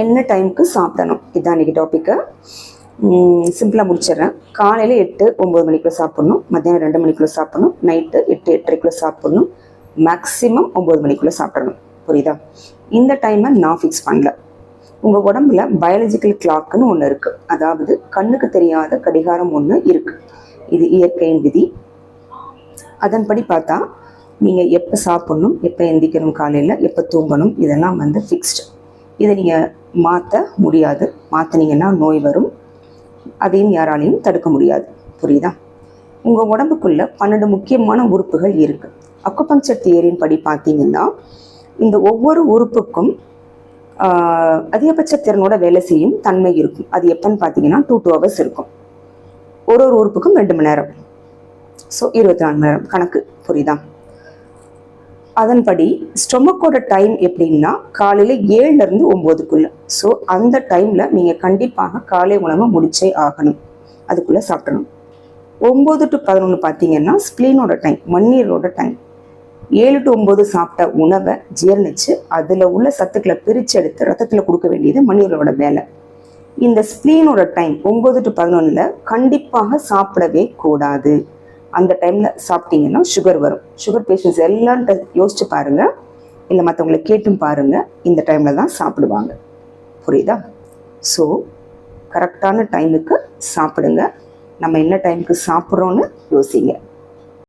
என்ன டைமுக்கு சாப்பிடணும், இதுதான் இன்றைக்கி டாப்பிக்கு. சிம்பிளாக முடிச்சிடுறேன். காலையில் 8-9 மணிக்குள்ளே சாப்பிட்ணும், மத்தியானம் 2 மணிக்குள்ளே சாப்பிட்ணும், நைட்டு 8-8:30 சாப்பிட்ணும், மேக்ஸிமம் 9 மணிக்குள்ளே சாப்பிடணும். புரியுதா? இந்த டைமை நான் ஃபிக்ஸ் பண்ணல. உங்கள் உடம்புல பயாலஜிக்கல் கிளாக்குன்னு ஒன்று இருக்குது, அதாவது கண்ணுக்கு தெரியாத கடிகாரம் ஒன்று இருக்குது. இது இயற்கையின் விதி. அதன்படி பார்த்தா நீங்கள் எப்போ சாப்பிட்ணும், எப்போ எந்திக்கணும், காலையில் எப்போ தூங்கணும், இதெல்லாம் ஃபிக்ஸ்டு. இதை நீங்கள் மாற்ற முடியாது. மாற்றினீங்கன்னா நோய் வரும், அதையும் யாராலையும் தடுக்க முடியாது. புரியுதா? உங்கள் உடம்புக்குள்ளே 12 முக்கியமான உறுப்புகள் இருக்குது. அக்குபங்க்சர் தியரியின் படி பார்த்தீங்கன்னா இந்த ஒவ்வொரு உறுப்புக்கும் அதிகபட்ச திறனோட வேலை செய்யும் தன்மை இருக்கும். அது எப்போன்னு பார்த்தீங்கன்னா 2 hours இருக்கும். ஒரு உறுப்புக்கும் 2 மணி நேரம். ஸோ 24 மணி நேரம் கணக்கு. புரியுதா? அதன்படி ஸ்டொமக்கோட டைம் எப்படின்னா காலையில் 7லேருந்து 9க்குள்ள. ஸோ அந்த டைமில் நீங்கள் கண்டிப்பாக காலை உணவை முடிச்சே ஆகணும், அதுக்குள்ளே சாப்பிடணும். 9 to 11 பார்த்தீங்கன்னா ஸ்ப்ளீனோட டைம், மண்ணீரோட டைம். 7 to 9 சாப்பிட்ட உணவை ஜீரணிச்சு அதில் உள்ள சத்துக்களை பிரித்து எடுத்து ரத்தத்தில் கொடுக்க வேண்டியது மண்ணீரோட வேலை. இந்த ஸ்ப்ளீனோட டைம் 9 to 11 கண்டிப்பாக சாப்பிடவே கூடாது. அந்த டைமில் சாப்பிட்டீங்கன்னா சுகர் வரும். சுகர் பேஷண்ட்ஸ் எல்லாரும் யோசிச்சு பாருங்கள், இல்லை மற்றவங்களை கேட்டும் பாருங்கள், இந்த டைமில் தான் சாப்பிடுவாங்க. புரியுதா? ஸோ கரெக்டான டைமுக்கு சாப்பிடுங்க. நம்ம என்ன டைமுக்கு சாப்பிட்றோன்னு யோசிங்க.